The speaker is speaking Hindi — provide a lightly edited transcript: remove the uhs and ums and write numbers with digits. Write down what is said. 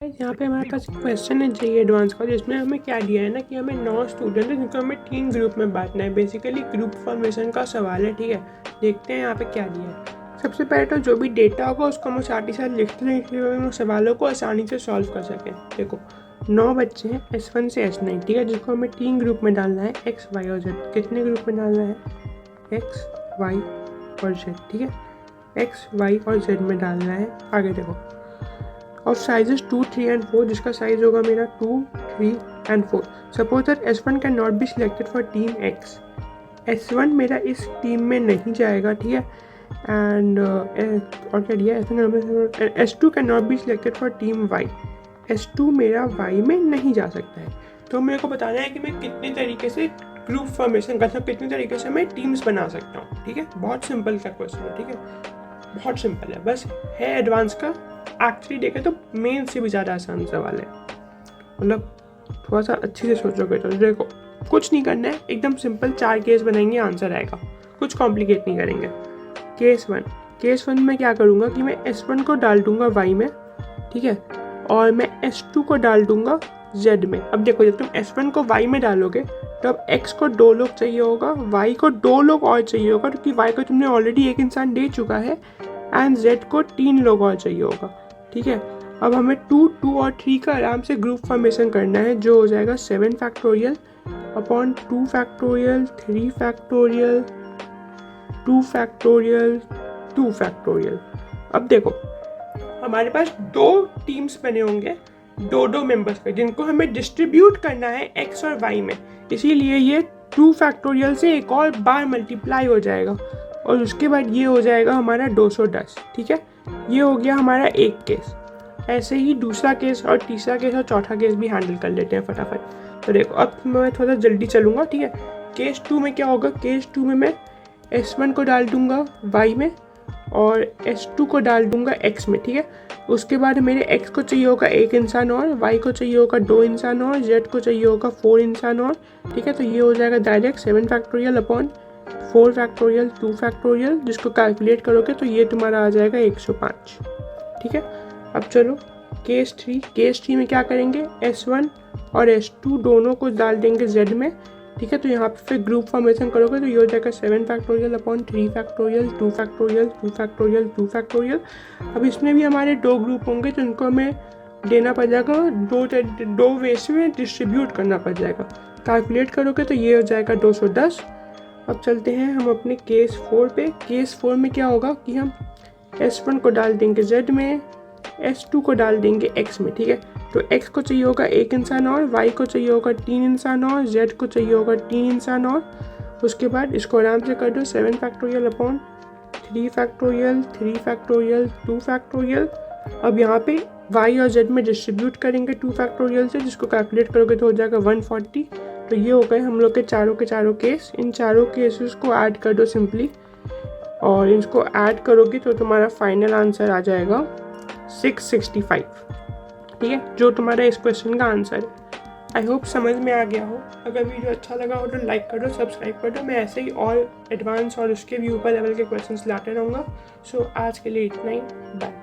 यहाँ पे हमारे पास क्वेश्चन है जेईई एडवांस का, जिसमें हमें क्या दिया है ना कि हमें 9 स्टूडेंट है जिनको हमें 3 ग्रुप में बांटना है। बेसिकली ग्रुप फॉर्मेशन का सवाल है। ठीक है, देखते हैं यहाँ पे क्या दिया है। सबसे पहले तो जो भी डेटा होगा उसको हम साथ ही साथ लिखते हैं, सवालों को आसानी से सॉल्व कर सकें। देखो 9 बच्चे हैं S1 से S9, ठीक है, जिसको हमें 3 ग्रुप में डालना है, X, Y और Z। कितने ग्रुप में डालना है? X, Y और Z। ठीक है, X, Y और Z में डालना है। आगे देखो of sizes 2, 3 and 4, जिसका साइज होगा मेरा 2, 3 and 4. Suppose that S1 cannot be selected for team X. S1 मेरा इस टीम में नहीं जाएगा, ठीक है, एंड और क्या दिया है? S2 cannot be selected for team Y. S2 मेरा Y में नहीं जा सकता है। तो मेरे को बताना है कि मैं कितने तरीके से ग्रुप फॉर्मेशन कर सकता हूँ, कितने तरीके से मैं टीम्स बना सकता हूँ। ठीक है, बहुत सिंपल सा क्वेश्चन है। ठीक है, बहुत सिंपल है, बस है एडवांस का। एक्चुअली देखें तो मेन से भी ज़्यादा आसान सवाल है, मतलब थोड़ा सा अच्छे से सोचोगे तो। देखो कुछ नहीं करना है, एकदम सिंपल 4 केस बनाएंगे, आंसर आएगा। कुछ कॉम्प्लिकेट नहीं करेंगे। केस वन में क्या करूँगा कि मैं S1 को डाल दूँगा Y में, ठीक है, और मैं S2 को डाल दूँगा Z में। अब देखो जब तुम S1 को Y में डालोगे तो अब X को 2 लोग चाहिए होगा, Y को 2 लोग और चाहिए होगा, क्योंकि Y को तुमने ऑलरेडी एक इंसान दे चुका है, एंड Z को 3 लोग और चाहिए होगा। ठीक है, अब हमें 2, 2 और 3 का आराम से ग्रुप फॉर्मेशन करना है, जो हो जाएगा 7 factorial upon 2 factorial, 3 factorial, 2 factorial, 2 factorial. अब देखो हमारे पास 2 टीम्स बने होंगे, 2 मेंबर्स के, जिनको हमें डिस्ट्रीब्यूट करना है X और Y में। इसीलिए ये 2 फैक्टोरियल से एक और बार मल्टीप्लाई हो जाएगा, और उसके बाद ये हो जाएगा हमारा 210। ठीक है, ये हो गया हमारा एक केस। ऐसे ही दूसरा केस और तीसरा केस और चौथा केस भी हैंडल कर लेते हैं फटाफट। तो देखो अब मैं थोड़ा जल्दी चलूँगा। ठीक है, केस 2 में क्या होगा? केस 2 में मैं S1 को डाल दूँगा Y में और S2 को डाल दूँगा X में। ठीक है, उसके बाद मेरे X को चाहिए होगा 1 इंसान और, Y को चाहिए होगा 2 इंसान और, Z को चाहिए होगा 4 इंसान और। ठीक है, तो ये हो जाएगा direct 7 factorial upon 4 factorial, 2 factorial, जिसको कैलकुलेट करोगे तो ये तुम्हारा आ जाएगा 105। ठीक है, अब चलो केस 3 में क्या करेंगे? S1 और S2 दोनों को डाल देंगे Z में। ठीक है, तो यहाँ पे फिर ग्रुप फॉर्मेशन करोगे तो ये हो जाएगा 7 factorial upon 3 factorial, 2 factorial, 2 factorial, 2 factorial. अब इसमें भी हमारे 2 ग्रुप होंगे, जिनको हमें देना पड़ जाएगा, 2 वे से डिस्ट्रीब्यूट करना पड़ जाएगा। कैलकुलेट करोगे तो ये हो जाएगा 210। अब चलते हैं हम अपने केस 4 पे। केस 4 में क्या होगा कि हम S1 को डाल देंगे Z में, S2 को डाल देंगे X में। ठीक है, तो X को चाहिए होगा 1 इंसान और, Y को चाहिए होगा 3 इंसान और, Z को चाहिए होगा 3 इंसान और। उसके बाद इसको आराम से कर दो 7 factorial upon 3 factorial, 3 factorial, 2 factorial. अब यहाँ पे Y और Z में डिस्ट्रीब्यूट करेंगे 2 फैक्टोरियल से, जिसको कैलकुलेट करोगे तो हो जाएगा 140। तो ये हो गए हम लोग के चारों केस। इन चारों केसेस को ऐड कर दो सिंपली, और इसको ऐड करोगे तो तुम्हारा फाइनल आंसर आ जाएगा 665। ठीक है, जो तुम्हारा इस क्वेश्चन का आंसर है। आई होप समझ में आ गया हो। अगर वीडियो अच्छा लगा हो तो लाइक कर दो, सब्सक्राइब कर दो। मैं ऐसे ही और एडवांस और उसके भी ऊपर लेवल के क्वेश्चंस लाते रहूँगा। सो आज के लिए इतना ही, बाय।